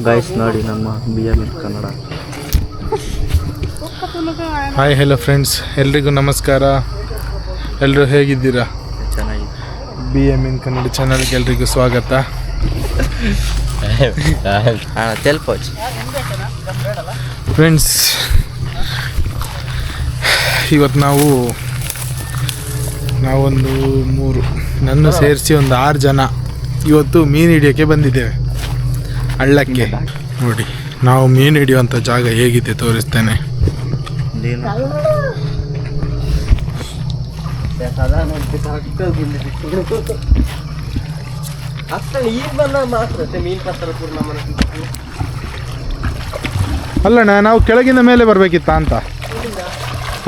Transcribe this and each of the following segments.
Guys ನೋಡಿ ನಮ್ಮ BMN Kannada. Hi hello friends, ಎಲ್ರಿಗೂ ನಮಸ್ಕಾರ. ಎಲ್ಲರೂ ಹೇಗಿದ್ದೀರಾ? ಚೆನ್ನಾಗಿ. BMN ಕನ್ನಡ ಚಾನಲ್ಗೆ ಎಲ್ರಿಗೂ ಸ್ವಾಗತ. ಫ್ರೆಂಡ್ಸ್, ಇವತ್ತು ನಾವೊಂದು ನನ್ನ ಸೇರಿಸಿ ಒಂದು 6 ಜನ ಇವತ್ತು ಮೀನು ಹಿಡಿಯೋಕ್ಕೆ ಬಂದಿದ್ದೇವೆ ಹಳ್ಳಕ್ಕೆ. ನೋಡಿ, ನಾವು ಮೀನು ಹಿಡಿಯುವಂಥ ಜಾಗ ಹೇಗಿದೆ ತೋರಿಸ್ತೇನೆ. ಅಲ್ಲಣ್ಣ, ನಾವು ಕೆಳಗಿಂದ ಮೇಲೆ ಬರಬೇಕಿತ್ತ ಅಂತ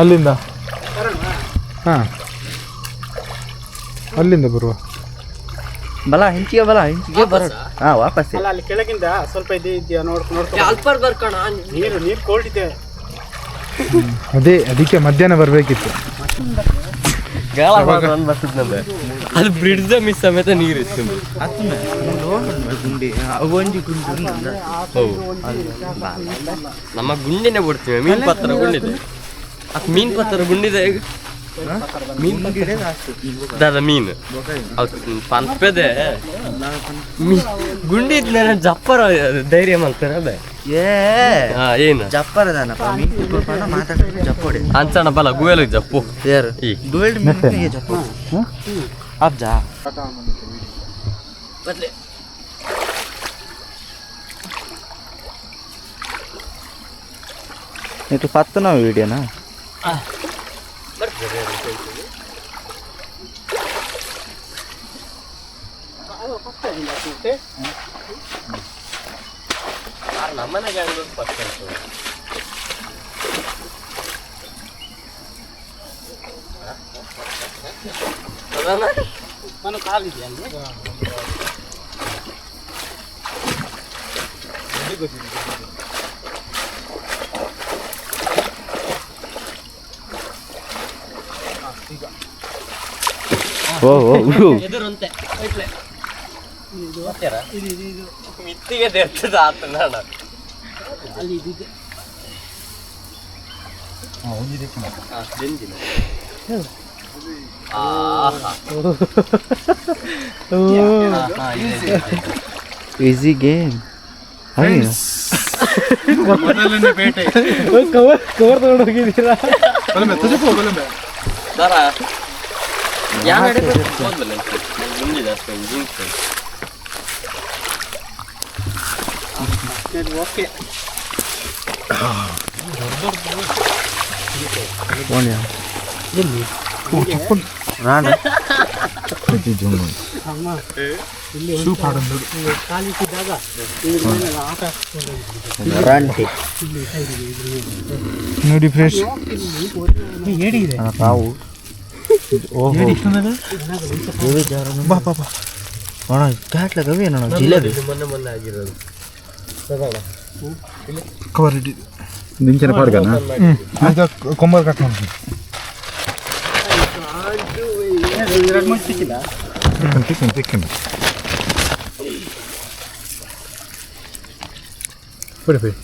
ಅಲ್ಲಿಂದ. ಹಾಂ, ಅಲ್ಲಿಂದ ಬರುವ ಬಲ ಹಿಂಚಿಗೆ ಬರೋಣ. ಹಾಂ, ವಾಪಸ್ ಅಲ್ಲಿ ಕೆಳಗಿಂದ ಸ್ವಲ್ಪ ಇದೆಯಾ ನೀರು ಕೋಲ್ಡ್ ಇದೆ. ಅದಕ್ಕೆ ಮಧ್ಯಾಹ್ನ ಬರಬೇಕಿತ್ತು. ಅದು ಬ್ರಿಡ್ಜ್ ಮಿಸ್ ಸಮೇತ ನೀರು ಇತ್ತು. ನಮ್ಮ ಗುಂಡಿನೇ ಬಿಡ್ತೀವಿ. ಮೀನ್ ಪತ್ರ ಗುಂಡಿದೆ, ಮೀನ್ ಪತ್ರ ಗುಂಡಿದೆ. ಮೀನು ಪಂಪದೆ ಗುಂಡಿ ಇದ್ನ ಜಪ್ಪರ ಧೈರ್ಯ ಮಾಡ್ತಾರೆ. ಅದೇ ಏನು ಜಪ್ಪರದಾನ ಮಾತಾಡ್ತಾರೆ. ಜಪ್ಪಡಿ ಅಂಚಣ ಬಲ ಗುವೆಲ್ ಜಪ್ಪು ಯಾರು ಈ ಗೋಲ್ಡ್ ಜಪ್ಪು ಅಬ್ಜಾ ಬದಲೆ ಇದು ಪತ್ತು ನಾವು ವಿಡಿಯೋನಾ ನಮ್ಮನೆಗೆ ನಾನು ಕಾಲಿದೆಯಾ ಎದುರಂತೆ ಮಿತ್ತಿಗೆ ತೆರ್ತದ ಆತ ನಾಡ ಅಲ್ಲಿ ಇದಿದೆ. Easy game. ಮೊದಲನೇ ಬೇಟೆ. ಕವರ್ ತಗೊಂಡು ಹೋಗಿದ್ದೀರಾ? ನೋಡಿ ಫ್ರೆಶ್ ನಾವು ಜಿಲೇಬಿ ಕವರ್ ಇಟ್ಟಿದ್ದು ದಿಂಚನ ಪಾಡ್ಗನ ಕೊಂಬರ್ ಕಟ್ ಮಾಡ್ತೀನಿ.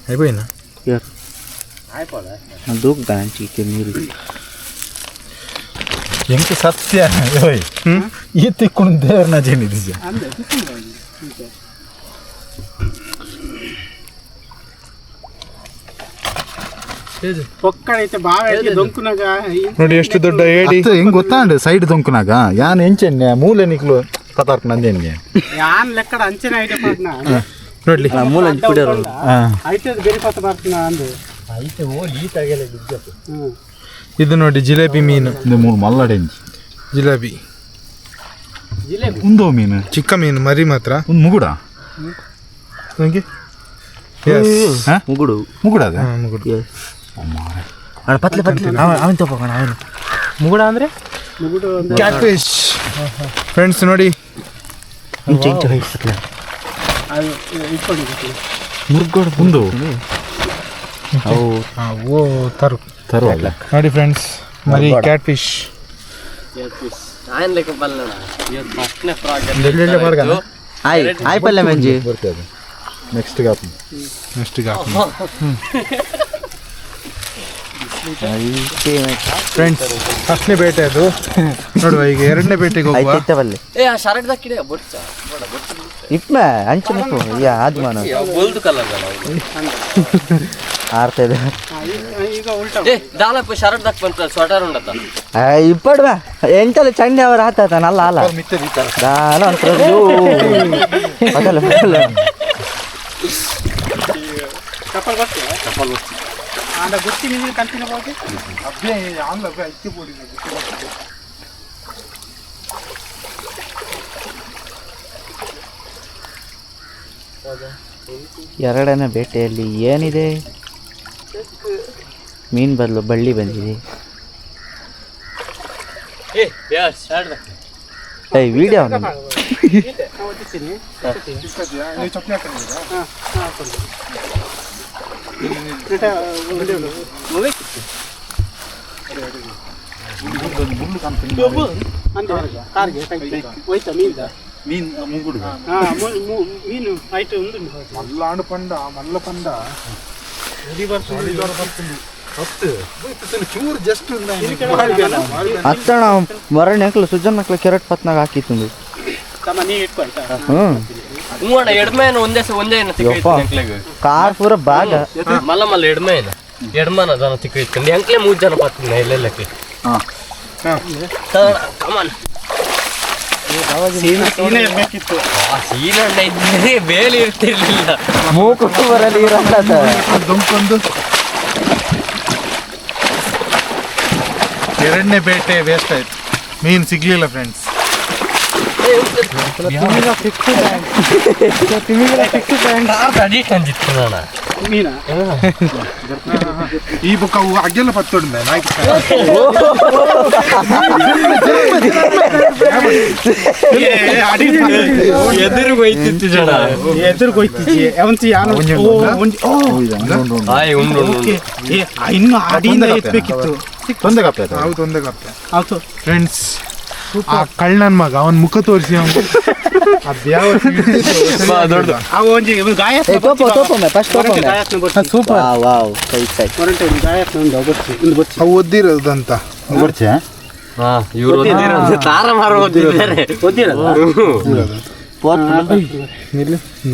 అయిపోయిందా? దూకుతాను చీకి మీరు ఎంత సత్య ఈ తిక్కుని దేవర నా జేనిది ನೋಡಿ ಎಷ್ಟು ದೊಡ್ಡ ಏಡಿ ಹೆಂಗ್ ಗೊತ್ತಾಂಡು ಸೈಡ್ ದೊಂಕುನಾಗ ಯಾನ್ ಎಂಚೆನ್ನೆ ಮೂಲೆ ನಿಕ್ಲು ಪತಾರ್ಕ ನಂದೇನ್ಗೆ ಯಾನ್ ಲೆಕ್ಕಡ ಅಂಚನೆ ಐಟೆ ಪಾಡ್ನ ನೋಡ್ಲಿ ಮೂಲೆ ಕುಡಿಯೋರು ಐಟೆ ಬೇರೆ ಪತ ಬರ್ತೀನ ಅಂದು ಐಟೆ ಓಲಿ ತಗಲ ಬಿಜ್ಜಪ್ಪ. ಇದು ನೋಡಿ ಜಿಲೇಬಿ ಮೀನು. ಇದು ಮೂರು ಮಲ್ಲಡೆಂಜಿ ಜಿಲೇಬಿ ಉಂದೋ ಮೀನು, ಚಿಕ್ಕ ಮೀನು, ಮರಿ ಮಾತ್ರ. ಒಂದು ಮುಗುಡ ನಂಗೆ ಮುಗುಡು ಮುಗುಡದ ಮುಗುಡು. ಪತ್ಲೆ ಪತ್ಲೆ ಅವನ್ ತಗೋಣ. ಅವನು ಮುಗುಡ ಅಂದ್ರೆ ಮುಗುಡು ಕ್ಯಾಟ್ ಫಿಶ್. ಫ್ರೆಂಡ್ಸ್ ನೋಡಿ, ಇಂಚ ಇಂಚ ಪತ್ಲೆ ಅದು ಇಟ್ಕೊಂಡಿದ್ದೀವಿ ಮುರುಗೋಡು ಉಂದು ಓ ತರು ತರುವಲ್ಲ. ನೋಡಿ ಫ್ರೆಂಡ್ಸ್, ಮರಿ ಕ್ಯಾಟ್ ಫಿಶ್. ఆయన లెక్క పల్లెనా ಮಾಡ್ಗಾನ ಆಯ್ ಪಲ್ಯ ಮಂಜಿ ಬರ್ತದೆ ನೆಕ್ಸ್ಟ್ ಗಾಪ್ ಫ್ರೆಂಡ್ಸ್ ಫಸ್ಟ್ನೇ ಬೇಟೆ ಅದು ನೋಡುವ ಈಗ ಎರಡನೇ ಬೇಟೆಗೆ ಹೋಗುವ ಇಪ್ಪ ಅಂಚೆ ಯಾ ಆದ್ಮಾನ ಆರ್ತದೆ ಇಪ್ಪಡ್ವ ಎಂಟಲ್ಲ ಚಂಡೆ ಅವರ ಆತ ನಲ್ಲ ಅಲ್ಲ ದಾಲ ಅಂತ ಎರಡನೇ ಬೇಟೆಯಲ್ಲಿ ಏನಿದೆ ಮೀನು ಬದಲು ಬಳ್ಳಿ ಬಂದಿದೆ ವಿಡಿಯೋ ಅತ್ತಣ ಮರಣ ಹಾಕಲು ಸುಜನ್ ಹಾಕಲು ಕೆರೆಟ್ ಪತ್ನಾಗ ಹಾಕಿತ್ತು ಕಾರ್ ಪೂರ ಬಾಗ ಮಲ್ಲ ಮಲ್ಲ ಎಡ್ಮೇನ ಎಡ್ಮನ ಜನ ತಿಕ್ಕ ಇಟ್ಕೊಂಡು ಎಂಕ್ಲೆ 3 ಜನ ಪತ್ತಿನ ಎಲ್ಲೆಲ್ಲಕ್ಕೆ ಬೇಲಿ ಇರ್ತಿರ್ಲಿಲ್ಲ ಮೂಕು ಬರಲಿ ದೊಂಕೊಂದು ಎರಡನೇ ಬೇಟೆ ವೇಸ್ಟ್ ಆಯ್ತು ಮೀನು ಸಿಗ್ಲಿಲ್ಲ ಫ್ರೆಂಡ್ಸ್ ಈ ಬುಕ್ ಅವು ಅಗ್ಗೆಲ್ಲ ಪತ್ತೊಂಡೆ ಎದುರು ಹೋಯ್ತಿತ್ತು ಜನ ಎದುರು ಹೋಯ್ತಿದ್ದಿ ಇನ್ನು ಅಡಿಯಿಂದ ಎತ್ಬೇಕಿತ್ತು ಫ್ರೆಂಡ್ಸ್ ಆ ಕಳ್ಳನ್ ಮಗ ಅವನ್ ಮುಖ ತೋರಿಸಿ ಓದಿರೋದಂತ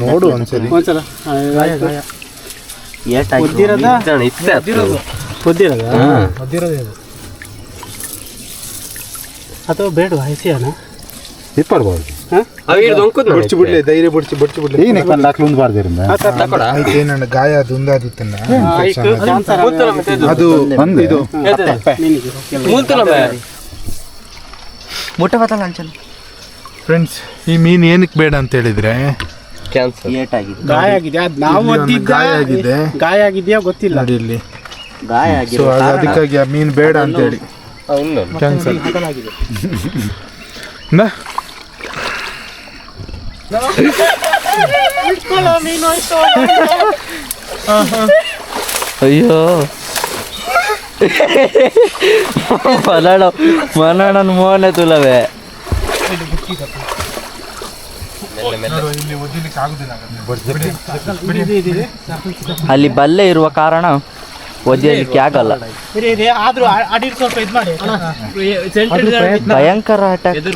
ನೋಡು ಒಂದ್ಸರಿ ಅಥವಾ ಬೇಡವಾ ಹೆಸಿಯನ ಬಿಡ್ಲಿ ಧೈರ್ಯ ಬಿಡ್ಲಿ ಏನಣ್ಣ ಗಾಯ ಅದು ಒಂದಾದಿತ್ತನ್ನ ಅದು ಇದು ಫ್ರೆಂಡ್ಸ್ ಈ ಮೀನ್ ಏನಕ್ಕೆ ಬೇಡ ಅಂತ ಹೇಳಿದ್ರೆ ಗಾಯ ಆಗಿದೆ ಅದು ನಾವು ಗಾಯ ಆಗಿದೆಯಾ ಗೊತ್ತಿಲ್ಲ ಇಲ್ಲಿ ಸೊ ಅದಕ್ಕಾಗಿ ಆ ಮೀನ್ ಬೇಡ ಅಂತ ಹೇಳಿ ಕ್ಯಾನ್ಸಲ್ ಅಯ್ಯೋ ಮನಣ್ಣನ ಮೋನೆ ತುಲವೇ ಅಲ್ಲಿ ಬಲ್ಲೆ ಇರುವ ಕಾರಣ ಒದ್ದಲಿಕ್ಕೆ ಆಗಲ್ಲ. ಭಯಂಕರ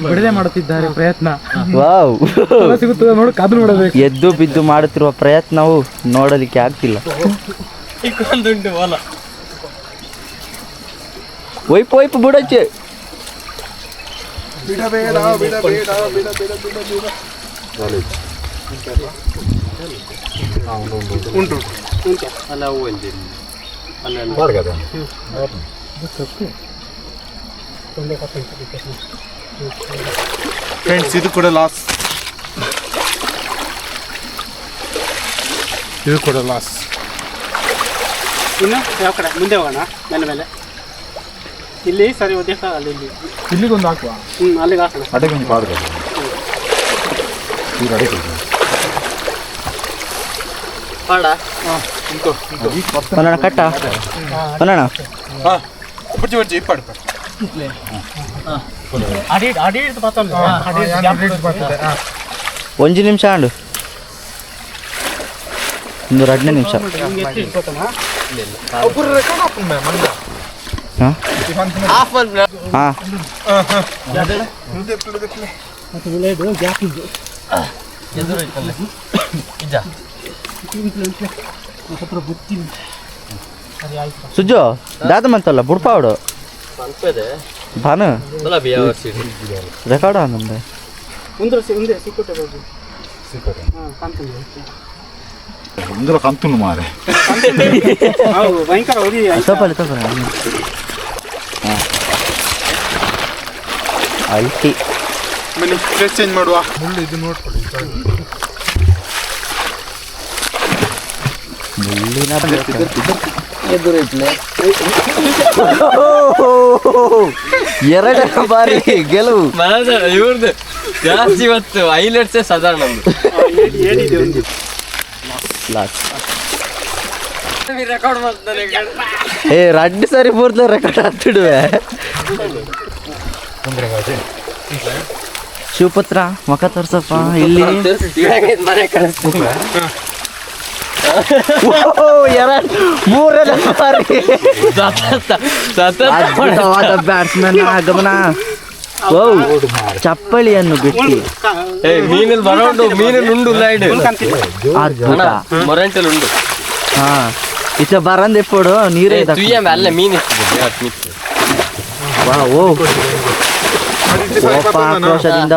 ಬಿಡದೆ ಮಾಡುತ್ತಿದ್ದಾರೆ ಪ್ರಯತ್ನ. ವಾವ್, ಎದ್ದು ಬಿದ್ದು ಮಾಡುತ್ತಿರುವ ಪ್ರಯತ್ನವು ನೋಡಲಿಕ್ಕೆ ಆಗ್ತಿಲ್ಲ. ಒಯ್ಪು ಒಯ್ಪು ಬಿಡಚ್ಚೆ. ಉಂಟು ಅಲ್ಲ ಫ್ರೆಂಡ್ಸ್, ಇದು ಕೂಡ ಲಾಸ್. ಇದು ಕೂಡ ಲಾಸ್. ಇನ್ನು ಯಾವ ಕಡೆ ಮುಂದೆ ಹೋಗೋಣ? ಮೇಲೆ ಮೇಲೆ ಇಲ್ಲಿ ಸರಿ ಅಲ್ಲಿ ಇಲ್ಲಿ ಇಲ್ಲಿಗೊಂದು ಹಾಕುವ. ಅಲ್ಲಿಗೆ ಹಾಕೋಣ. ಅಡೆಗೊಂದು ಪಾಡ್ಬೋದು. ಈಗ ಅಡೆಗೆ ಪಾಡ ಬನ್ನಣ ಕಟ್ಟ ಬನ್ನಣ ಬುಚ್ಚಿ ಬುಚ್ಚಿ ಇಪ್ಪಾಡು ಅಡಿ ಅಡಿ ಪಾತ್ರ ಒಂಜಿ ನಿಮಿಷ ಅಂಡು ಒಂದು 2 ನಿಮಿಷ ಸುಜ್ಜು ದಾದ ಮಂತಲ್ಲ ಬುಡ್ಪಾವಡು ಭಾನ ರೆಕಾರ್ಡ್ ಆನಂದ ಇಂదులో కంతులు మారే ತಗೊಳ್ಳಿ ಅಲ್ಟಿ ಪ್ಲೇಸ್ ಚೇಂಜ್ ಮಾಡುವ ಮುಳ್ಳು ಇದು ನೋಡ್ಕೊಳ್ಳಿ ಎರಡನೇ ಬಾರಿ ಗೆಲುವು ಇವ್ರದ್ದು ಜಾಸ್ತಿ ಇವತ್ತು ಹೈಲೈಟ್ಸೇ ಸಾಧಾರಣ ರೆಕಾರ್ಡ್ ಮಾಡ್ತಾರೆ ಏ 2 ಸಾರಿ ಪೂರ್ತಿ ರೆಕಾರ್ಡ್ ಹಾಕ್ತಿಡುವೆ ಶಿವಪುತ್ರ ಮಖ ತೋರ್ಸಪ್ಪ ಇಲ್ಲಿ ಮನೆ ಕಳಿಸ್ತೀನಿ ಮೂರನೇ ಬಾರಿ ಅದ್ಭುತವಾದ ಬ್ಯಾಟ್ಸ್ಮನ್ ಆಗಮನ ಓ ಚಪ್ಪಳಿಯನ್ನು ಬಿಟ್ಟು ಮೀನಲ್ಲಿ ಬರೋಂಡು ಮೀನಲ್ಲಿ ಉಂಡು ಲೈಡ್ ಅದ್ಭುತ ಮೊರೆಂಟಲ್ ಉಂಡು ಹಾ ಇಚ ಬರಂದ್ ಎಪ್ಪೋಡು ನೀರೇ ಅಲ್ಲ ಮೀನು ಓ ಆಕ್ರೋಶದಿಂದ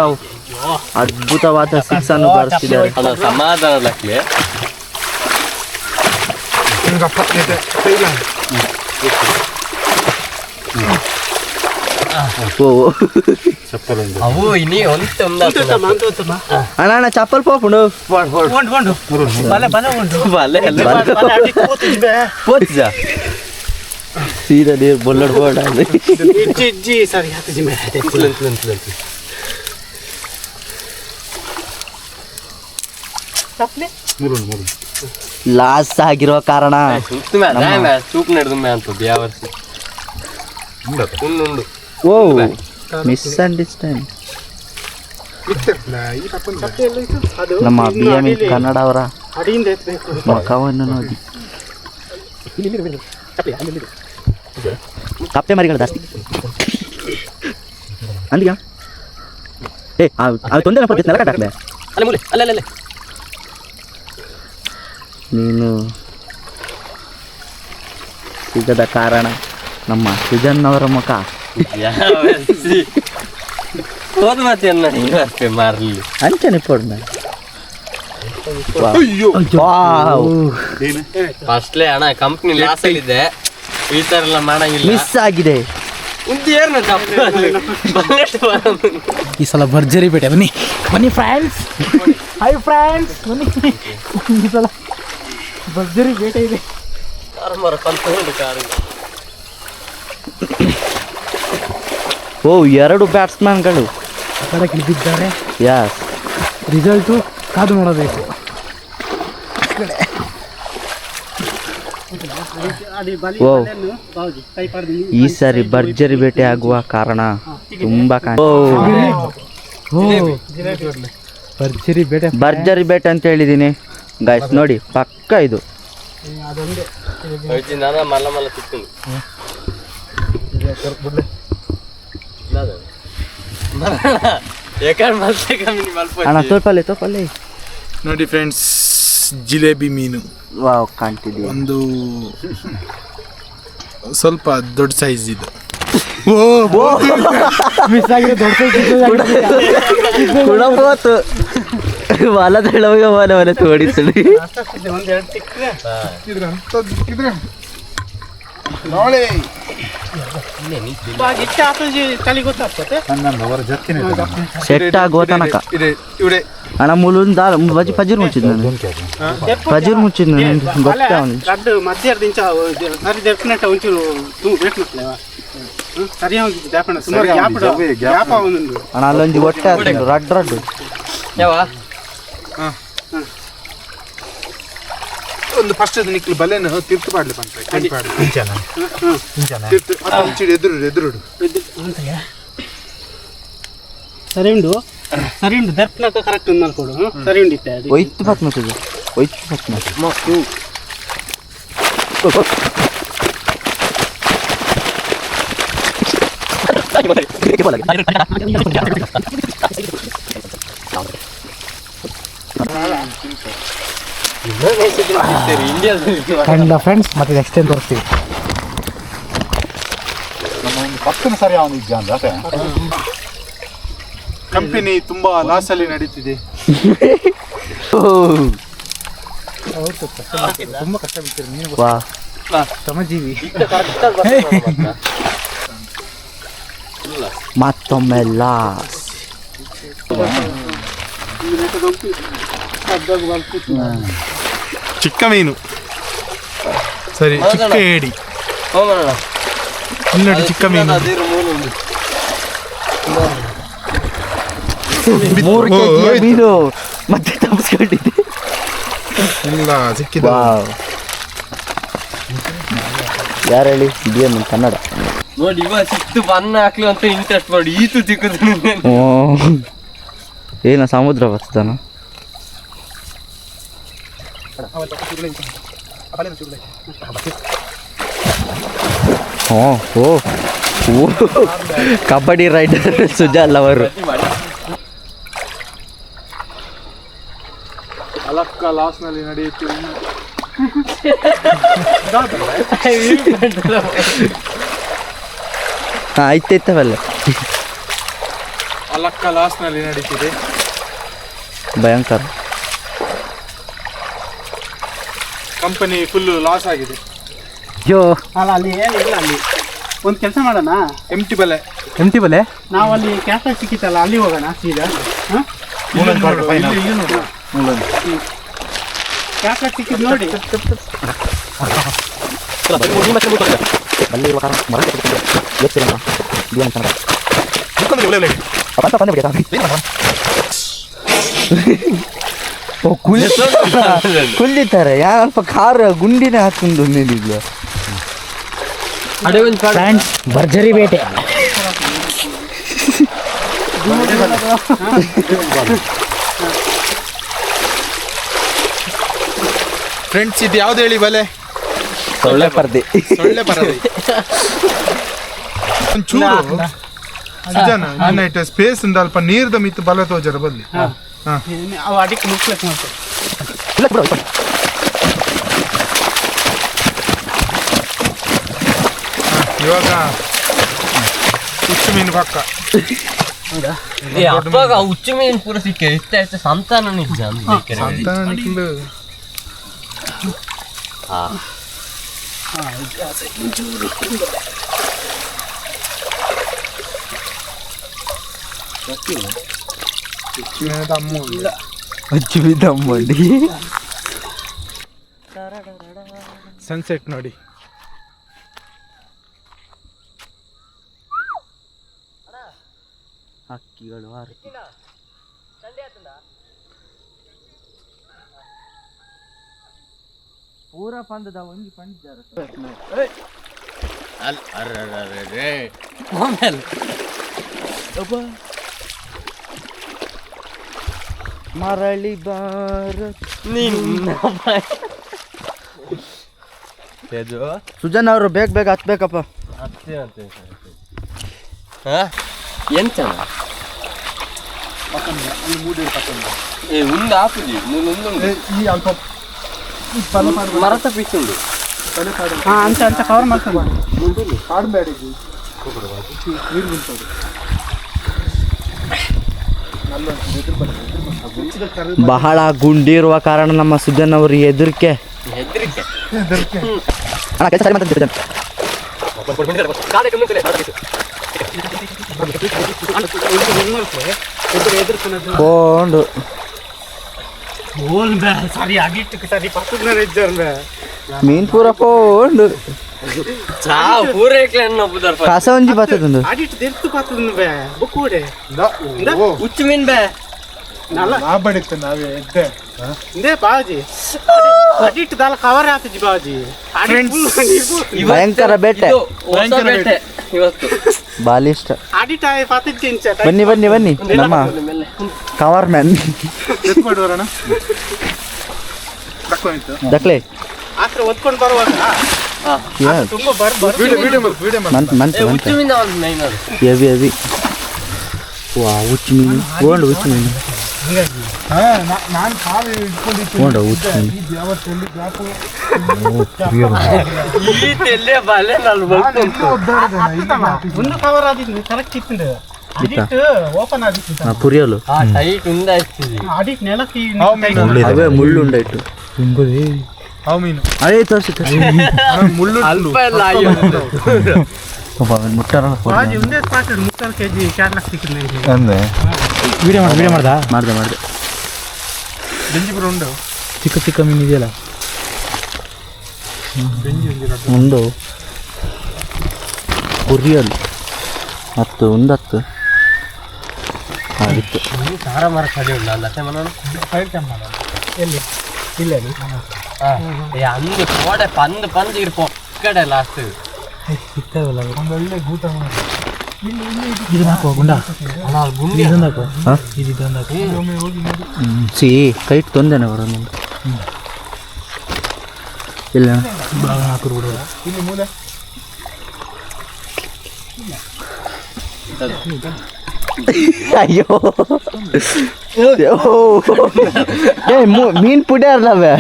ಅದ್ಭುತವಾದ 6 ಅನ್ನು ಬಾರಿಸಿದ್ದಾರೆ ಸಮಾಧಾನ ಲಕ್ಲೆ ಅವು ಇನ್ನೇ ಅಣ್ಣ ಚಪ್ಪಲ್ పోపుండు పోచా సీదా నీరు బొల్లడు పోడాలి ಲಾಸ್ ಆಗಿರೋ ಕಾರಣ ಸೂಪ್ ನಡೆದು ಅಂತ ಯಾವರ್ಸಿ ಉಂಡು ಓ ಮಿಸ್ಅಂಡರ್ಸ್ಟ್ಯಾಂಡ್ ನಮ್ಮ BME ಕನ್ನಡ ಅವರ ಮುಖವನ್ನು ನೋಡಿ ಕಪ್ಪೆ ಮರಿಗಳು ಜಾಸ್ತಿ ಅಂದಿಗ ಏ ಅವು ತೊಂದರೆ ನೆಲ ಕಟ್ಟಾಕ್ಲೆ ಅಲ್ಲ ನೀನು ಸಿಗದ ಕಾರಣ ನಮ್ಮ ಸುಜನ್ ಅವರ ಮುಖ ಹೋದ ಮತ್ತೆ ಅಷ್ಟೇ ಮಾರಲಿ ಅಂಚನೆ ಪೋಡ್ನ ಫಸ್ಟ್ಲೇ ಅಣ್ಣ ಕಂಪ್ನಿ ಲಾಸ್ ಆಗಿದೆ ಈ ತರ ಎಲ್ಲ ಮಾಡಂಗಿಲ್ಲ ಮಿಸ್ ಆಗಿದೆ ಈ ಸಲ ಭರ್ಜರಿ ಬೇಟೆ ಬನ್ನಿ ಬನ್ನಿ ಫ್ರೆಂಡ್ಸ್ ಹಾಯ್ ಫ್ರೆಂಡ್ಸ್ ಬನ್ನಿ ಈ ಸಲ ಭರ್ಜರಿ ಬೇಟೆ ಇದೆ ಓ 2 ಬ್ಯಾಟ್ಸ್ಮನ್ಗಳು ಬಿದ್ದಾರೆ ಯಸ್ ರಿಸಲ್ಟು ಕಾದು ನೋಡಬೇಕು ಓ ಈ ಸಾರಿ ಭರ್ಜರಿ ಬೇಟೆ ಆಗುವ ಕಾರಣ ತುಂಬಾ ಭರ್ಜರಿ ಬೇಟೆ ಅಂತ ಹೇಳಿದೀನಿ ಗೈಸ್ ನೋಡಿ ಪಕ್ಕ ಇದು ಮಲ್ಲ ಮಲ್ಲ ಸಿಕ್ತೀನಿ ಅಣ್ಣ ತೋಪಲ್ಲೆ ನೋಡಿ ಫ್ರೆಂಡ್ಸ್ ಜಿಲೇಬಿ ಮೀನು ವಾವ್ ಕಾಣ್ತಿದೆ ಒಂದು ಸ್ವಲ್ಪ ದೊಡ್ಡ ಸೈಜ್ ಇದು ಮಿಸ್ ಆಗಿದೆ ಕುಡಬೋತು ಹೊಲದ ಮನೆ ತೋಡಿಸಲಿ ಸೆಟ್ ಆಗೋ ತನಕ ಅಣ್ಣ ಮುಲುಂದ ಪಜೀರ್ ಮುಚ್ಚಿದ್ ನಾನು ಪಜೀರ್ ಮುಚ್ಚಿದ್ ನಾನು ಗೊತ್ತೇ ಅಣ್ಣ ಅಲ್ಲೊಂದು ಹೊಟ್ಟೆ ರಡ್ ಒಂದು ಫಸ್ಟ್ ನಿಕ್ಲು ಬಲೆನ ತಿರ್ತು ಪಾಡ್ಲಿ ಬಂತ ಎದುರು ಸರಿ ಉಂಡು ಸರಿ ಉಂಟು ದರ್ಪಣಕ್ಕೆ ಕರೆಕ್ಟ್ ಒಂದು ಕೊಡು ಸರಿ ಉಂಡಿತ್ತೆ ಅದು ಒಯ್ತು ಪತ್ ಮತ್ತದು ಒಯ್ತು ಪತ್ ಮಸ್ತು ಕಂಡ ಫ್ರೆಂಡ್ಸ್ ಮತ್ತೆ ನೆಕ್ಸ್ಟ್ ಟೈಮ್ ತೋರಿಸ್ತೀವಿ ಪಕ್ಕನ ಸರಿ ಅವನು ಇದ್ದ ಅಂದ್ರೆ ಕಂಪನಿ ತುಂಬಾ ಲಾಸ್ ಅಲ್ಲಿ ನಡೀತಿದೆ. ತುಂಬಾ ಕಷ್ಟ ಬಿಡ್ತೀರಿ ನೀನು ವಾ ಶ್ರಮಜೀವಿ ಮತ್ತೊಮ್ಮೆ ಲಾಸ್. ಚಿಕ್ಕ ಮೀನು ಸರಿ ಚಿಕ್ಕ ಏಡಿ ಇಲ್ಲಿ ನೋಡಿ ಚಿಕ್ಕ ಮೀನು 3 kg ಮೀನು ಮತ್ತೆ ತಪ್ಪಿಸ್ಕೊಂಡಿದ್ದೆ. ಇಲ್ಲ ಸಿಕ್ಕಿದ ಯಾರು ಹೇಳಿ ಇದೇನು ಕನ್ನಡ ನೋಡಿ ಇವ ಸಿಕ್ತು ಬಣ್ಣ ಹಾಕ್ಲಿ ಅಂತ ಇಂಟ್ರೆಸ್ಟ್ ಮಾಡಿ ಈತು ಸಿಕ್ಕುದು ಏನ ಸಮುದ್ರ ಬರ್ತದಾನ ಓ ಕಬಡ್ಡಿ ರೈಡರ್ ಸುಜಾಲ್ ಅವರು ಅಲಕ್ಕ ಲಾಸ್ ನಲ್ಲಿ ನಡೆಯುತ್ತೆ. ಆಯ್ತೈತವಲ್ಲ ಅಲಕ್ಕ ಲಾಸ್ ನಲ್ಲಿ ನಡೀತಿದೆ. ಭಯಂಕರ ಕಂಪನಿ ಫುಲ್ ಲಾಸ್ ಆಗಿದೆ. ಯೋ ಅಲ್ಲ ಅಲ್ಲಿ ಏನಿಲ್ಲ ಅಲ್ಲಿ ಒಂದು ಕೆಲಸ ಮಾಡೋಣ ಎಂಟಿ ಬಲೆ ನಾವು ಅಲ್ಲಿ ಕ್ಯಾಫೆ ಸಿಕ್ಕಿತ್ತಲ್ಲ ಅಲ್ಲಿ ಹೋಗೋಣ ಸೀದಾ ಕ್ಯಾಫೆ ಸಿಕ್ಕಿದ್ ನೋಡಿ ಕುಲ್ಲಿತಾರೆ ಯಾರಲ್ಪ ಕಾರ್ ಗುಂಡಿನ ಹಾಕೊಂಡು ನೀಡಿದ್ಲು. ಫ್ರೆಂಡ್ಸ್ ಭರ್ಜರಿ ಬೇಟೆ ಫ್ರೆಂಡ್ಸ್ ಇದು ಯಾವ್ದು ಹೇಳಿ ಬಲೆ? ಸೊಳ್ಳೆ ಪರ್ದೆ. ಸೊಳ್ಳೆ ಪರದೆ. ಒಂಚೂರು ಸುಜಾನ ನಿನ್ನ ಇಟ್ಟ ಸ್ಪೇಸ್ ಇಂದ ಅಲ್ಪ ನೀರ್ದ ಮಿತ್ತು ಬಲ ತೋಜರ ಬಲ್ಲಿ ಅವು ಅಡಿಕೆ ಮುಟ್ಲಕ್ಕೆ ಮಾಡ್ತಾರೆ. ಇವಾಗ ಹುಚ್ಚು ಮೀನು ಪಕ್ಕ ಅಪ್ಪಾಗ ಹುಚ್ಚು ಮೀನು ಪೂರ ಸಿಕ್ಕ ಇಷ್ಟ ಸಂತಾನ ನಿಜ ಸಂತಾನ ನಿಕ್ಲು ದಮ್ಮಂಡಿ ಸನ್ಸೆಟ್ ನೋಡಿ. ಹಕ್ಕಿಗಳು ಹಾರುತ್ತಿವೆ. ಪೂರ ಪಂದದ ಒಂಜಿ ಪಂಚಾರ ಮರಳಿ ಬಾರ ಸುಜನ್ ಅವರು ಬೇಗ ಹತ್ಬೇಕಪ್ಪ. ಎಂತ ಉಂಡು ಹಾಕುದಿ ಮರತ ಪೀಸ್ ಉಂಡು ಅಂತ ಅಂತ ಕವರ್ ಮಾಡ್ಕೊಂಡು ಬಹಳ ಗುಂಡಿ ಇರುವ ಕಾರಣ ನಮ್ಮ ಸುಜನ್ ಅವರು ಹೆದರಿಕೆ. ಕೊಂಡು ಸರಿ ಆಗಿಟ್ಟು ಸರಿ ಪಕ್ಕದ ಇದ್ದಾರೆ ಮೀನ್ ಪೂರ ಕೊಂಡು ಪೂರ ಕಸ ಒಂಜಿ ಬರ್ತದಂದು ಆಗಿಟ್ಟು ತೆರ್ತು ಪಾತದ ಬೇ ಬುಕ್ಕೂಡೆ ಹುಚ್ಚು ಮೀನ್ ಬೇ ಬಡಿತ್ತು ನಾವೇ ಎದ್ದೆ ಇಂದೇ ಬಾಜಿ ಅಡಿಟ್ಟು ದಾಲ ಕವರ್ ಹಾಕಿದ್ವಿ ಬಾಜಿ ಭಯಂಕರ ಬೇಟೆ ಇವತ್ತು ಬಾಲಿಷ್ಟ ಆಡಿಟ್ ಆಗಿ ಪಾತಿತ್ತು ಇಂಚ ಬನ್ನಿ ಬನ್ನಿ ಬನ್ನಿ ನಮ್ಮ ಕವರ್ ಮ್ಯಾನ್ ದಕ್ಲೆ ಆತ್ರ ಒತ್ಕೊಂಡು ಬರುವಾಗ ತುಂಬ ಹೆವಿ ಹೆವಿ ವಾ ಹುಚ್ಚು ಮೀನು ಗೋಂಡ ಹುಚ್ಚು ಮೀನು ಗೋಂಡ ಹುಚ್ಚು ಒಂದು ಕವರ್ ಆದಿತ್ತು ಕರೆಕ್ಟ್ ಇತ್ತು ಓಪನ್ ಆದಿತ್ತು ಪುರಿಯಲು ಆಡಿಟ್ ನೆಲಕ್ಕೆ ಅವೇ ಮುಳ್ಳು ಉಂಡಾಯ್ತು ಮೀನು ಅದೇ ತೋರಿಸಿ ಮುಳ್ಳು ಮುಟ್ಟಾರ ಒಂದೇ ಸ್ಪಾಟ್ 30 kg ಕ್ಯಾರ್ಲಾಕ್ ಸಿಕ್ಕಿದೆ ಅಂದೆ ವಿಡಿಯೋ ಮಾಡ್ದೆ ಮಾಡಿದೆ ಬೆಂಜಿಪುರ ಉಂಡು ಚಿಕ್ಕ ಚಿಕ್ಕ ಮೀನು ಇದೆಯಲ್ಲ ಉಂಡು ಪುರಿಯಲು ಮತ್ತು ಉಂದತ್ತು ಆಗಿತ್ತು ಸಾರ ಮರ ಕಡಿ ಉಂಟು ಅಲ್ಲತ್ತೆ ಮನ ಎಲ್ಲಿ ಇಲ್ಲ ಅಂದು ಕೋಡೆ ಪಂದು ಇರ್ಪೋ ಕಡೆ ಲಾಸ್ಟ್ ಸಿಗ್ತಾವಲ್ಲ ಒಂದೊಳ್ಳೆ ಗೂಟ ಇದು ಹಾಕುವ ಗುಂಡ ಗುಂಡಿ ಇದೊಂದು ಹಾಕುವ ಇದೊಂದು ಹಾಕುವ ಸಿ ಕೈಟ್ ತೊಂದೆನೆ ಬರೋದು ಇಲ್ಲ ಭಾಗ ಹಾಕಿರು ಬಿಡುವ ಇಲ್ಲಿ ಮೂಲೆ ಅಯ್ಯೋ ಮೀನ್ ಪುಡಿಯಾರ್ಲವೇ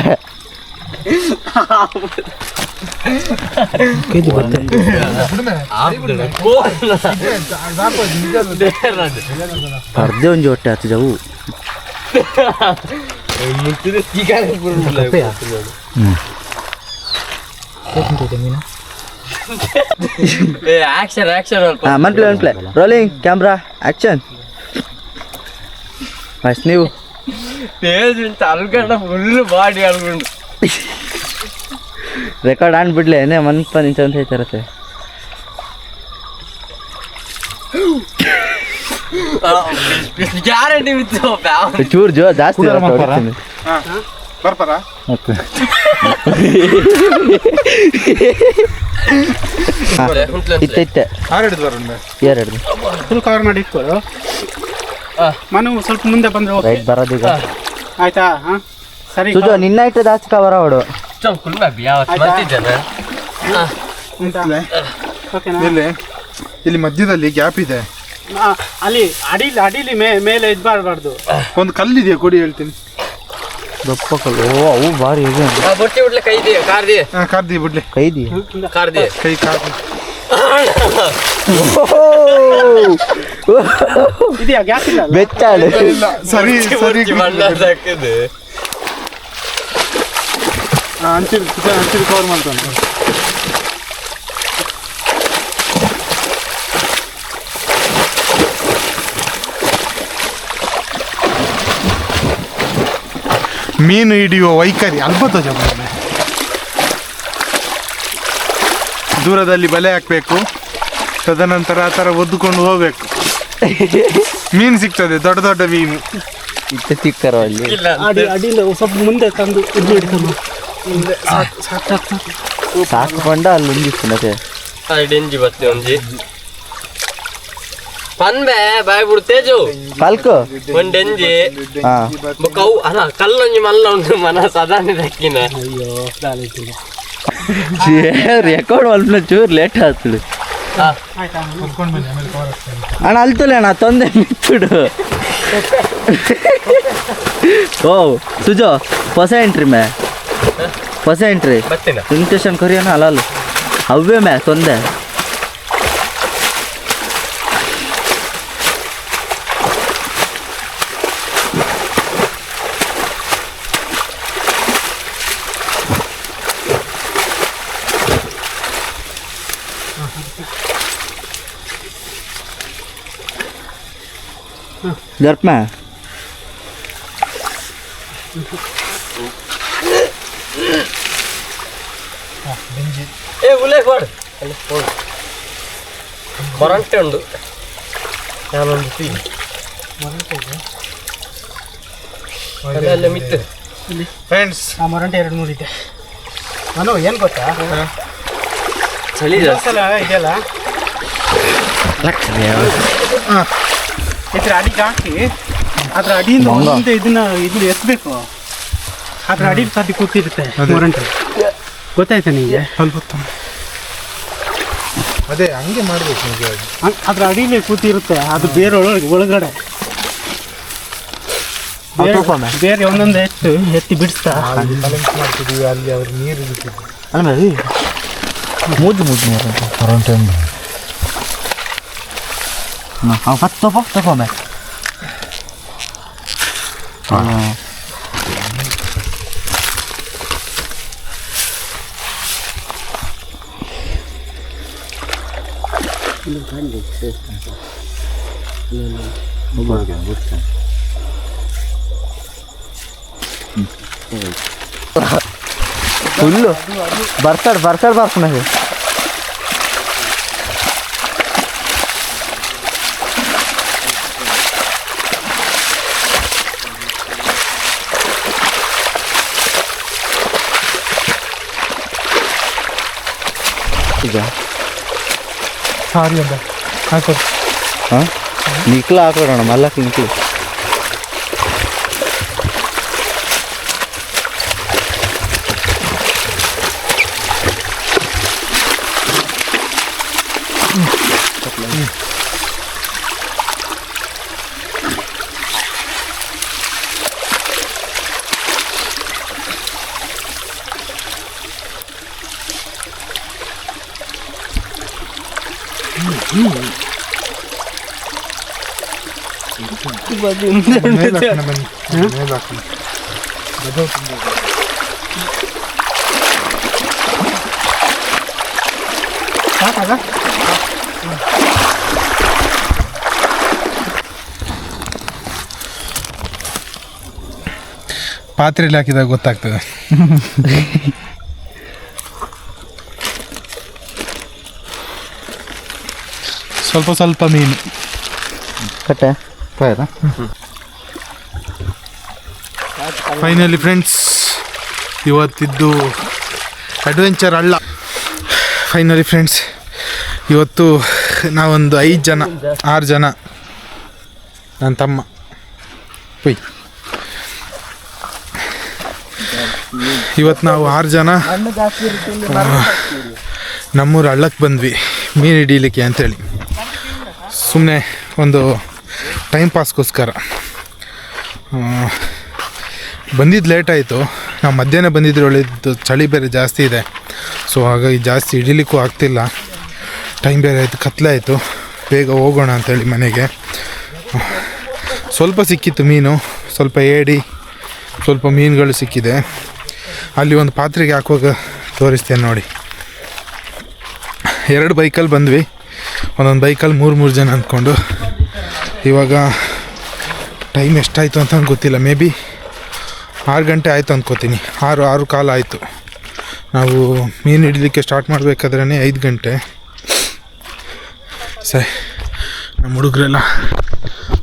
ಕೆಜಿ ಬರ್ತೇನೆ ಅರ್ಧೆ ಒಂಜಿ ಹೊಟ್ಟೆ ಆತು ಜವು ಮೀನು ಆಕ್ಷನ್ ಆಕ್ಷನ್ ಮನ್ಪ್ಲೆ ರೋಲಿಂಗ್ ಕ್ಯಾಮ್ರಾ ಆಕ್ಷನ್ ಮಸ್ತ್ ನೀವು ಪೇಜ್ ಉಂಟು ಅಲ್ಕೊಂಡ ಫುಲ್ ಬಾಡಿ ಅಲ್ಕೊಂಡು ರೆಕಾರ್ಡ್ ಆಡ್ಬಿಡ್ಲೆ ಏನೇ ಮನ್ಪ ನಿಂಚ ಅಂತ ಹೇಳ್ತಾರತ್ತೆ ಗ್ಯಾರಂಟಿ ಬಿತ್ತು ಚೂರ್ ಜೋ ಜಾಸ್ತಿ ಹೊಡಿತೀನಿ. ಬರ್ತಾರ ಮತ್ತೆ ಇತ್ತೆ ಆರಡಿದ್ ಬರೋಣ ಎರಡು ಫುಲ್ ಕವರ್ ಮಾಡಿ ಇಟ್ಕೊಳ್ಳು ಮನು ಸ್ವಲ್ಪ ಮುಂದೆ ಬಂದ್ರೆ ಓಕೆ ರೈಟ್ ಬರೋದೀಗ ಆಯ್ತಾ ಹಾಂ ಸರಿ ಸುಜೋ ನಿನ್ನ ಇಟ್ಟು ಜಾಸ್ತಿ ಕವರ ಹೊಡು ಫುಲ್ ಮ್ಯಾಬ್ ಯಾವತ್ತು ಬರ್ತಿದ್ದಾನೆ ಓಕೆನಾ ಇಲ್ಲಿ ಮಧ್ಯದಲ್ಲಿ ಗ್ಯಾಪ್ ಇದೆ ಅಲ್ಲಿ ಅಡಿಲಿ ಮೇಲೆ ಇದು ಮಾಡಬಾರ್ದು ಒಂದು ಕಲ್ಲಿದೆಯಾ ಕೊಡಿ ಹೇಳ್ತೀನಿ ದಪ್ಪ ಕಲ್ಲು ಓ ಅವು ಭಾರಿ ಇದೆ ಬೊಟ್ಟಿ ಬಿಡ್ಲೆ ಕೈದಿ ಕಾರ್ದಿ ಕಾರ್ದಿ ಬಿಡ್ಲಿ ಕೈದಿ ಕಾರ್ದಿ ಕೈ ಕಾರ್ದಿ ಇದೆಯಾ ಗ್ಯಾಸ್ ಇಲ್ಲ ಬೆಚ್ಚಾಡು ಇಲ್ಲ ಸರಿ ಸರಿ ಹಾಕಿದೆ ಅಂಚಿಲ್ ಕವರ್ ಮಾಡ್ತಾನೆ ಮೀನು ಹಿಡಿಯುವ ವೈಖರಿ ಅಲ್ಬತ್ತ ಜನ ದೂರದಲ್ಲಿ ಬಲೆ ಹಾಕಬೇಕು ತದನಂತರ ಆ ಥರ ಒದ್ದುಕೊಂಡು ಹೋಗ್ಬೇಕು ಮೀನು ಸಿಗ್ತದೆ ದೊಡ್ಡ ದೊಡ್ಡ ಮೀನು ಇತ್ತೆ ಸಿಕ್ಕರೋ ಅಲ್ಲಿ ಅಡಿಯಿಂದ ಸ್ವಲ್ಪ ಮುಂದೆ ತಂದು ಇದು ಹಿಡ್ಕೊಂಡು ಸಾಕೊಂಡ ಅಲ್ಲಿ ಉಂದಿತ್ತು ಮತ್ತೆ ಡೆಂಜಿ ಬತ್ತೆ ಒಂಜಿ ಪನ್ಬೆ ಬಾಯ್ ಬಿಡು ತೇಜು ಪಲ್ಕು ಒಂದ್ ಡೆಂಜಿ ಹಾ ಕೌ ಅಲ್ಲ ಕಲ್ಲೊಂಜಿ ಮಲ್ಲ ಉಂಟು ಮನ ಸದಾನೆ ದಕ್ಕಿನ ಅಯ್ಯೋ ದಾಳಿತಿಲ್ಲ ರೆಕಾರ್ಡ್ ಮಲ್ಪ ಚೂರು ಲೇಟ್ ಆಗ್ತದೆ ಆಯ್ತಾ ಅಣ್ಣ ಅಲ್ತಲೆ ಅಣ್ಣ ತೊಂದೆ ಮಿತ್ತುಡು ಓ ಸುಜೋ ಹೊಸ ಎಂಟ್ರಿ ಮೇ ಹೊಸ ಎಂಟ್ರಿ ಬತ್ತಿನ ಇನ್ವಿಟೇಷನ್ ಕರಿಯೋಣ ಅಲ್ಲ ಅವೇ ಮೇ ತೊಂದೆ गर्प में ಏ ಉಲ್ಲೇಖ ಮಾಡು ಮೊರಂಟೆ ಉಂಡು ನಾನೊಂದು ಟೀ ಅಲ್ಲೇ ಮಿತ್ತು ಫ್ರೆಂಡ್ಸ್ ಆ ಮೊರಂಟೆ 2-3 ಇದೆ ನಾನು ಏನು ಗೊತ್ತಾ ಚಳಿ ಸಲ ಇದೆಯಲ್ಲ ಇದ್ರ ಅಡಿಗೆ ಹಾಕಿ ಅದ್ರ ಅಡಿಯಿಂದ ಒಂದೊಂದೇ ಇದನ್ನ ಎತ್ತಬೇಕು. ಅದ್ರ ಅಡಿ ಸದ್ಯ ಕೂತಿರುತ್ತೆ ಮೂರಂಟು. ಗೊತ್ತಾಯ್ತಾ ನಿಮಗೆ? ಸ್ವಲ್ಪ ಅದೇ ಹಂಗೆ ಮಾಡ್ಬೇಕು ನಿಮಗೆ. ಅದ್ರ ಅಡಿಲೇ ಕೂತಿರುತ್ತೆ, ಅದು ಬೇರೆ ಒಳಗಡೆ ಬೇರೆ ಒಂದೊಂದು ಎತ್ತಿ ಬಿಡಿಸ್ತಾ ಮಾಡ್ತಿದ್ವಿ. ಅಲ್ಲಿ ಅವ್ರು ನೀರು ಇರುತ್ತಿದ್ವಿ. ಮೂಜು ನೀರು ಕರೆಂಟ್ ಟೈಮ್ ತಗೊಮ್ಮೆ ಫುಲ್ಲು ಬರ್ತಾಡ್ ಬರ್ತಾನೆ. ಈಗ ಸಾರಿ ಅಂತ ಹಾಕೋದು. ಹಾಂ ನಿಕ್ಲ ಹಾಕೋಣ ಮಲ್ಲಕ್ಕೆ ನಿಕ್ಲು. ಪಾತ್ರೆಯಲ್ಲಿ ಹಾಕಿದಾಗ ಗೊತ್ತಾಗ್ತದೆ. ಸ್ವಲ್ಪ ಸ್ವಲ್ಪ ಮೀನು ಕಟ್ಟೆ ಫೈನಲಿ ಫ್ರೆಂಡ್ಸ್, ಇವತ್ತಿದ್ದು ಅಡ್ವೆಂಚರ್ ಅಲ್ಲ. ಫೈನಲಿ ಫ್ರೆಂಡ್ಸ್, ಇವತ್ತು ನಾವೊಂದು 6 ಜನ ನನ್ನ ತಮ್ಮ ಇವತ್ತು ನಾವು 6 ಜನ ನಮ್ಮೂರ ಹಳ್ಳಕ್ಕೆ ಬಂದ್ವಿ ಮೀನು ಹಿಡೀಲಿಕ್ಕೆ ಅಂಥೇಳಿ. ಸುಮ್ಮನೆ ಒಂದು ಟೈಮ್ ಪಾಸ್ಗೋಸ್ಕರ ಬಂದಿದ್ದು ಲೇಟ್ ಆಯಿತು. ನಾವು ಮಧ್ಯಾಹ್ನ ಬಂದಿದ್ರೆ ಒಳ್ಳೆಯದು, ಚಳಿ ಬೇರೆ ಜಾಸ್ತಿ ಇದೆ. ಸೊ ಹಾಗಾಗಿ ಜಾಸ್ತಿ ಹಿಡಿಲಿಕ್ಕೂ ಆಗ್ತಿಲ್ಲ. ಟೈಮ್ ಬೇರೆ ಆಯಿತು, ಕತ್ಲೆ ಆಯಿತು. ಬೇಗ ಹೋಗೋಣ ಅಂಥೇಳಿ ಮನೆಗೆ. ಸ್ವಲ್ಪ ಸಿಕ್ಕಿತ್ತು ಮೀನು, ಸ್ವಲ್ಪ ಏಡಿ, ಸ್ವಲ್ಪ ಮೀನುಗಳು ಸಿಕ್ಕಿದೆ. ಅಲ್ಲಿ ಒಂದು ಪಾತ್ರೆಗೆ ಹಾಕುವಾಗ ತೋರಿಸ್ತೇನೆ ನೋಡಿ. 2 ಬೈಕಲ್ಲಿ ಬಂದ್ವಿ. ಒಂದೊಂದು ಬೈಕಲ್ಲಿ 3 ಜನ ಅಂದ್ಕೊಂಡು. ಇವಾಗ ಟೈಮ್ ಎಷ್ಟಾಯಿತು ಅಂತ ಗೊತ್ತಿಲ್ಲ. ಮೇ ಬಿ 6 ಗಂಟೆ ಆಯಿತು ಅಂದ್ಕೋತೀನಿ. 6 ಕಾಲ ಆಯಿತು. ನಾವು ಮೀನು ಹಿಡಲಿಕ್ಕೆ ಸ್ಟಾರ್ಟ್ ಮಾಡಬೇಕಾದ್ರೇ 5 ಗಂಟೆ. ಸರಿ, ನಮ್ಮ ಹುಡುಗರೆಲ್ಲ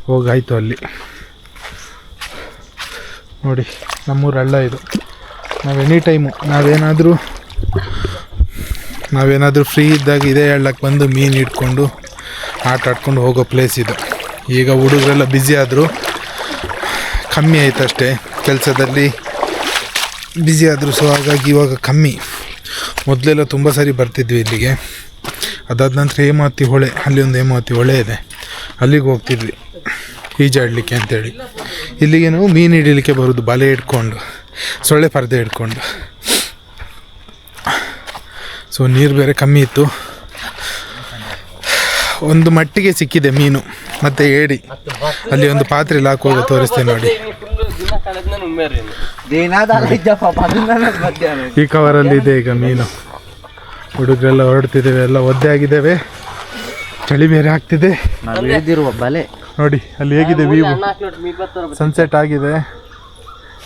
ಹೋಗಾಯಿತು ಅಲ್ಲಿ ನೋಡಿ. ನಮ್ಮೂರ ಹಳ್ಳ ಇದು. ನಾವು ಎನಿ ಟೈಮು ನಾವೇನಾದರೂ ಫ್ರೀ ಇದ್ದಾಗ ಇದೇ ಹಳ್ಳಕ್ಕೆ ಬಂದು ಮೀನು ಹಿಡ್ಕೊಂಡು ಆಟ ಆಡ್ಕೊಂಡು ಹೋಗೋ ಪ್ಲೇಸ್ ಇದು. ಈಗ ಹುಡುಗರೆಲ್ಲ ಬ್ಯುಸಿ ಆದರು, ಕಮ್ಮಿ ಆಯ್ತು ಅಷ್ಟೇ ಕೆಲಸದಲ್ಲಿ ಬ್ಯುಸಿ ಆದರು. ಸೊ ಹಾಗಾಗಿ ಇವಾಗ ಕಮ್ಮಿ. ಮೊದಲೆಲ್ಲ ತುಂಬ ಸಾರಿ ಬರ್ತಿದ್ವಿ ಇಲ್ಲಿಗೆ. ಅದಾದ ನಂತರ ಹೇಮಾವತಿ ಹೊಳೆ, ಅಲ್ಲಿ ಒಂದು ಹೇಮಾವತಿ ಹೊಳೆ ಇದೆ, ಅಲ್ಲಿಗೆ ಹೋಗ್ತಿದ್ವಿ ಈಜಾಡಲಿಕ್ಕೆ ಅಂಥೇಳಿ. ಇಲ್ಲಿಗೆ ನಾವು ಮೀನು ಹಿಡೀಲಿಕ್ಕೆ ಬರೋದು ಬಲೆ ಹಿಡ್ಕೊಂಡು, ಸೊಳ್ಳೆ ಪರದೆ ಹಿಡ್ಕೊಂಡು. ಸೊ ನೀರು ಬೇರೆ ಕಮ್ಮಿ ಇತ್ತು. ಒಂದು ಮಟ್ಟಿಗೆ ಸಿಕ್ಕಿದೆ ಮೀನು ಮತ್ತು ಏಡಿ. ಅಲ್ಲಿ ಒಂದು ಪಾತ್ರೆಯಲ್ಲಿ ಹಾಕುವಾಗ ತೋರಿಸ್ತೇನೆ ನೋಡಿ. ಈ ಕವರಲ್ಲಿ ಇದೆ ಈಗ ಮೀನು. ಹುಡುಗರೆಲ್ಲ ಹೊರಡ್ತಿದ್ದೇವೆ, ಎಲ್ಲ ಒದ್ದೆ ಆಗಿದ್ದೇವೆ, ಚಳಿ ಬೇರೆ ಆಗ್ತಿದೆ. ಬಲೆ ನೋಡಿ ಅಲ್ಲಿ ಹೇಗಿದೆ ವ್ಯೂ. ಸನ್ಸೆಟ್ ಆಗಿದೆ,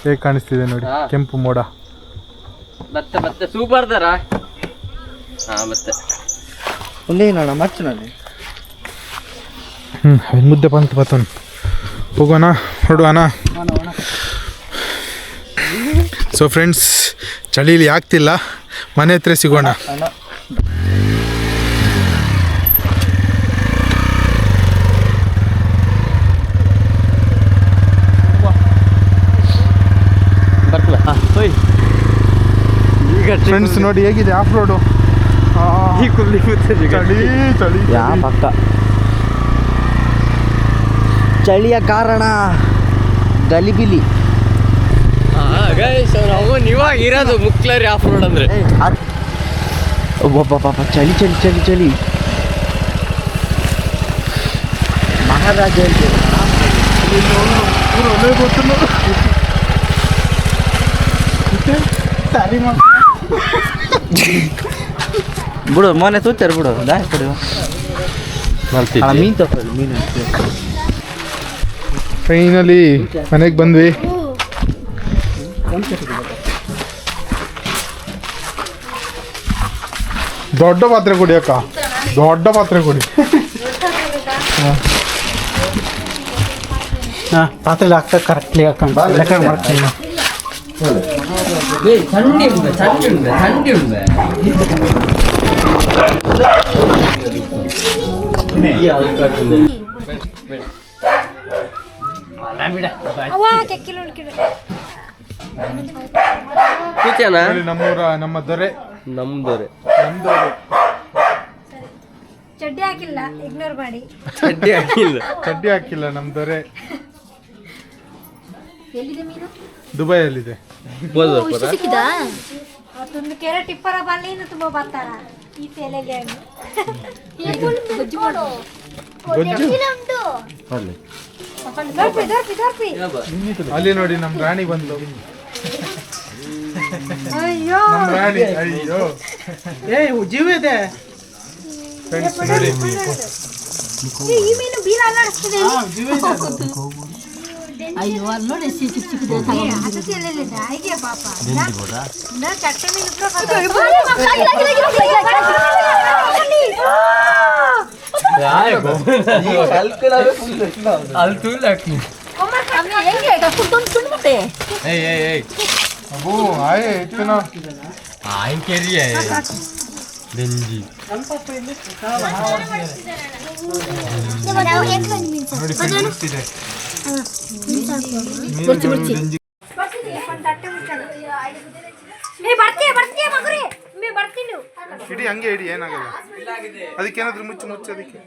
ಹೇಗೆ ಕಾಣಿಸ್ತಿದೆ ನೋಡಿ, ಕೆಂಪು ಮೋಡ. ಮತ್ತೆ ಸೂಪರ್ ತರ ಮತ್ತೆ ಮುದ್ದೆ ಬಂತು ಬತ್ತನ್. ಹೋಗೋಣ, ಹೊರಡುವಣ. ಸೊ ಫ್ರೆಂಡ್ಸ್, ಚಳಿಲಿ ಆಗ್ತಿಲ್ಲ, ಮನೆ ಹತ್ರ ಸಿಗೋಣ. ಫ್ರೆಂಡ್ಸ್ ನೋಡಿ ಹೇಗಿದೆ ಆಫ್ ರೋಡು. ಚಳಿ ಚಳಿ ಯಾ ಪಕ್ಕ ಚಳಿಯ ಕಾರಣ ಗಲಿಬಿಲಿ. ನೀವಾಗ ಇರೋದು ಮುಕ್ಲರಿ ಆಫ್ ರೋಡ್ ಅಂದ್ರೆ ಒಬ್ಬ ಪಾಪ ಚಳಿ ಚಳಿ ಚಳಿ ಚಳಿ. ಮಹಾರಾಜ ಬಿಡು ಮೊನ್ನೆ ತೂತಾರೆ ಬಿಡು ದಾರಿ ಕೊಡು. ಮೀನು ತಗೊಳ್ಳಿ ಮೀನು. ಫೈನಲಿ ಮನೆಗೆ ಬಂದ್ವಿ. ದೊಡ್ಡ ಪಾತ್ರೆ ಕೊಡಿ ಅಕ್ಕ, ದೊಡ್ಡ ಪಾತ್ರೆ ಕೊಡಿ. ಹಾಂ ಪಾತ್ರೆಲಿ ಹಾಕ್ತಾ ಕರೆಕ್ಟ್ಲಿ ಹಾಕೊಂಡು ಲೆಕ್ಕ ಮಾಡ್ತೀನಿ. ಥಂಡಿ ಉಂಟು ಥಂಡಿ ಉಂಟು ಥಂಡಿ ಉಂಟು. ನಮ್ಮೂರ ನಮ್ಮ ದೊರೆ ನಮ್ದವ್ರೆ ಚಡ್ಡಿ ಹಾಕಿಲ್ಲ, ಇಗ್ನೋರ್ ಮಾಡಿ. ಚಡ್ಡಿ ಹಾಕಿಲ್ಲ. ಚಡ್ಡಿ ಹಾಕಿಲ್ಲ ನಮ್ಮ ದೊರೆ. ಎಲ್ಲಿದೆ ಮೀನು? ದುಬೈಯಲ್ಲಿದೆ. ಸಿಕ್ಕಿದ ಅವತ್ತೊಂದು ಕೆರೆ ಟಿಪ್ಪರ ಬಲ್ಲಿಂದ ತುಂಬಾ ಬರ್ತಾರ ಈ ತಲೆಗೆ ಗೊಜ್ಜು ಮಾಡು. ಅಲ್ಲಿ ನೋಡಿ ನಮ್ಮ ರಾಣಿ ಬಂದ್ಲು. ಅಯ್ಯೋ ನಮ್ಮ ರಾಣಿ ಅಯ್ಯೋ ಜೀವ ಇದೆ. ಫ್ರೆಂಡ್ಸ್ ನೋಡಿ ಈ ಮೀನು ಬೀರ ಅಲ್ಲಾಡಿಸ್ತದೆ. ಅಯ್ಯೋ ಅಲ್ಲಿ ನೋಡಿ ಚಿಕ್ಕ ಚಿಕ್ಕದ ಹಸತಿ ಎಲ್ಲೆಲ್ಲಿದೆ ಹೀಗೆ ಪಾಪ ನಾ ಚಟ್ಟೆ ಮೀನು ಅಲ್ಲಿ ತುಳ್ಳು ಹಾಕಿ. ಹೆಂಗೆ ಕುಡ್ಕೊಂಡು ಸುಣ್ಬಿಟ್ಟೆ. ಅಬ್ಬೋ ಆಯೇ ಇತ್ತು ಆಯ್ಕೆರಿಯ ಬೆಂಜಿ ನೋಡಿ ಫ್ರೆಂಡ್ಸ್ ಇದೆ. ಇಡಿ ಹಂಗೆ ಇಡಿ ಏನಾಗಲ್ಲ. ಅದಕ್ಕೇನಾದ್ರೂ ಮುಚ್ಚು ಅದಕ್ಕೆ.